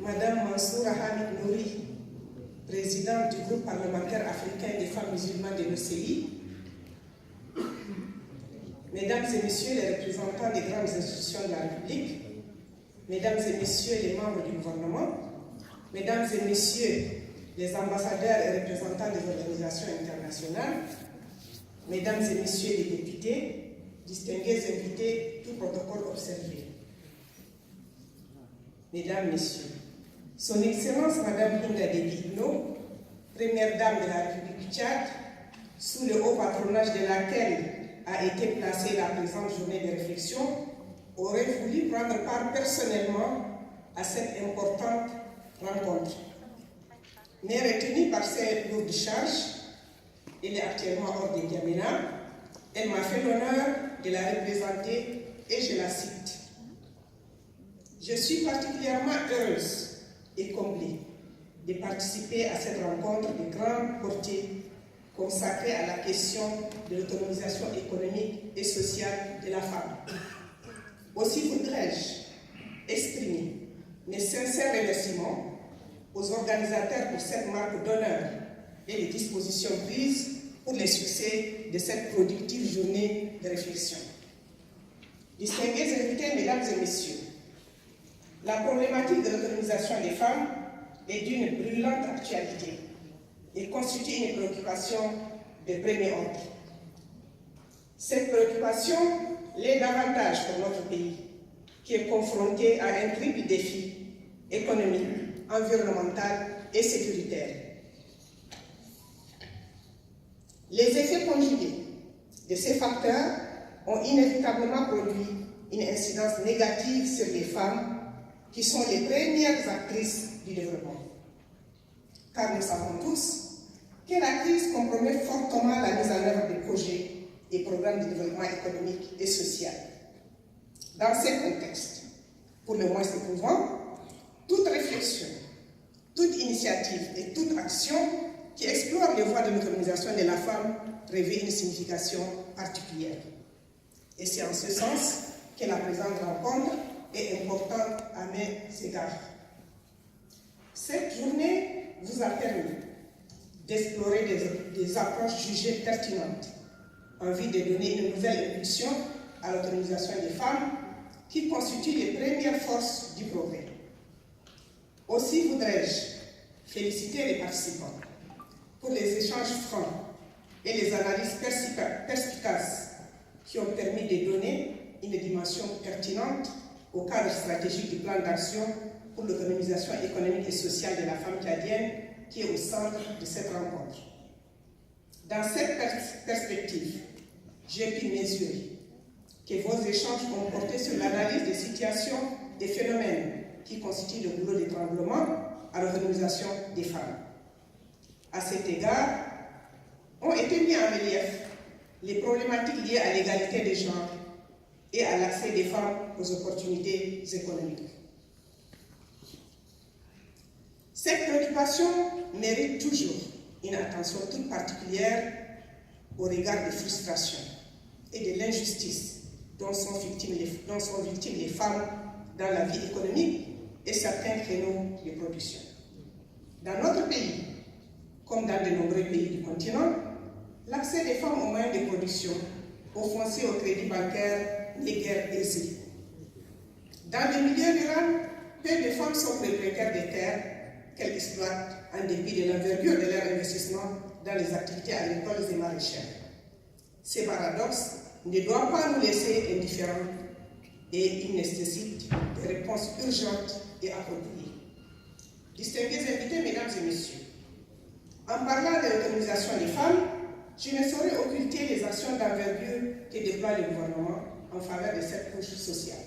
Madame Mansoura Hamid Nouri, présidente du groupe parlementaire africain des femmes musulmanes de l'OCI, Mesdames et Messieurs les représentants des grandes institutions de la République, Mesdames et Messieurs les membres du gouvernement, Mesdames et Messieurs les ambassadeurs et représentants des organisations internationales, Mesdames et Messieurs les députés, distingués invités, tout protocole observé. Mesdames, Messieurs, Son Excellence Madame Hinda Déby Itno, Première Dame de la République du Tchad, sous le haut patronage de laquelle a été placée la présente journée de réflexion, aurait voulu prendre part personnellement à cette importante rencontre. Mais retenue par ses lourdes charges, elle est actuellement hors de N'Djamena, elle m'a fait l'honneur de la représenter et je la cite. Je suis particulièrement heureuse et comblée de participer à cette rencontre de grande portée consacrée à la question de l'autonomisation économique et sociale de la femme. Aussi voudrais-je exprimer mes sincères remerciements aux organisateurs pour cette marque d'honneur et les dispositions prises pour le succès de cette productive journée de réflexion. Distingués invités, Mesdames et Messieurs, la problématique de l'autonomisation des femmes est d'une brûlante actualité et constitue une préoccupation de premier ordre. Cette préoccupation l'est davantage pour notre pays, qui est confronté à un triple défi économique, environnemental et sécuritaire. Les effets conjugués de ces facteurs ont inévitablement produit une incidence négative sur les femmes qui sont les premières actrices du développement. Car nous savons tous que la crise compromet fortement la mise en œuvre des projets et programmes de développement économique et social. Dans ce contexte, pour le moins éprouvant, toute réflexion, toute initiative et toute action qui explore les voies de l'autonomisation de la femme revêt une signification particulière. Et c'est en ce sens que la présente rencontre est importante à mes égards. Cette journée vous a permis d'explorer des approches jugées pertinentes en vue de donner une nouvelle impulsion à l'autonomisation des femmes qui constituent les premières forces du progrès. Aussi voudrais-je féliciter les participants pour les échanges francs et les analyses perspicaces qui ont permis de donner une dimension pertinente au cadre stratégique du plan d'action pour l'autonomisation économique et sociale de la femme tchadienne qui est au centre de cette rencontre. Dans cette perspective, j'ai pu mesurer que vos échanges ont porté sur l'analyse des situations et phénomènes qui constituent le goulot d'étranglement à l'autonomisation des femmes. À cet égard, ont été mis en relief les problématiques liées à l'égalité des genres et à l'accès des femmes aux opportunités économiques. Cette préoccupation mérite toujours une attention toute particulière au regard des frustrations et de l'injustice dont sont victimes les femmes dans la vie économique et certains créneaux de production. Dans notre pays, comme dans de nombreux pays du continent, l'accès des femmes aux moyens de production, au foncier, au crédit bancaire n'est guère aisé. Dans le milieu rural, peu de femmes sont propriétaires des terres qu'elles exploitent en dépit de l'envergure de leur investissement dans les activités agricoles et maraîchères. Ces paradoxes ne doivent pas nous laisser indifférents et ils nécessitent des réponses urgentes et appropriées. Distingués invités, Mesdames et Messieurs, en parlant de l'autonomisation des femmes, je ne saurais occulter les actions d'envergure que déploie le gouvernement en faveur de cette couche sociale.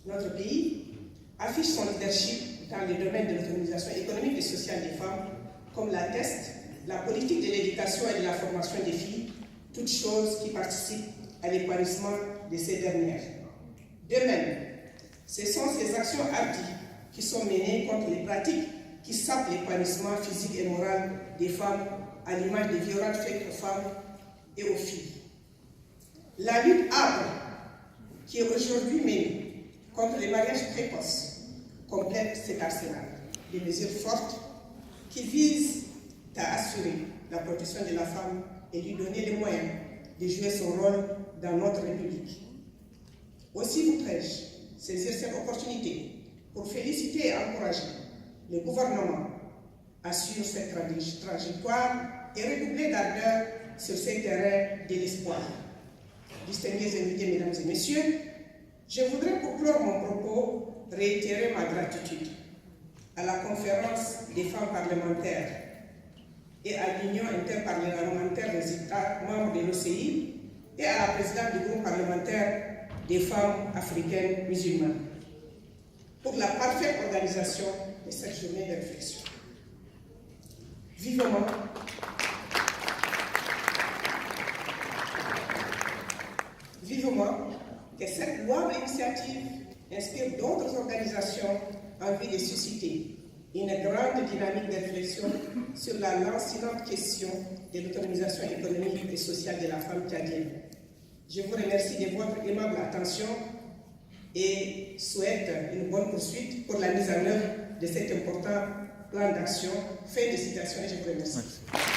Notre pays affiche son leadership dans le domaine de l'autonomisation économique et sociale des femmes, comme l'atteste la politique de l'éducation et de la formation des filles, toutes choses qui participent à l'épanouissement de ces dernières. De même, ce sont ces actions hardies qui sont menées contre les pratiques qui sapent l'épanouissement physique et moral des femmes à l'image des violences faites aux femmes et aux filles. La lutte âpre qui est aujourd'hui menée contre les mariages précoces, complète cet arsenal de mesures fortes qui visent à assurer la protection de la femme et lui donner les moyens de jouer son rôle dans notre République. Aussi voudrais-je saisir cette opportunité pour féliciter et encourager le gouvernement à suivre cette trajectoire et redoubler d'ardeur sur ces terrains de l'espoir. Distingués invités, mesdames et messieurs, je voudrais pour clore mon propos réitérer ma gratitude à la conférence des femmes parlementaires et à l'Union interparlementaire des États membres de l'OCI et à la présidente du groupe parlementaire des femmes africaines musulmanes pour la parfaite organisation de cette journée de réflexion. Vivement que cette louable initiative inspire d'autres organisations en vue de susciter une grande dynamique de réflexion sur la lancinante question de l'autonomisation économique et sociale de la femme tchadienne. Je vous remercie de votre aimable attention et souhaite une bonne poursuite pour la mise en œuvre de cet important plan d'action. Fin de citation et je vous remercie. Merci.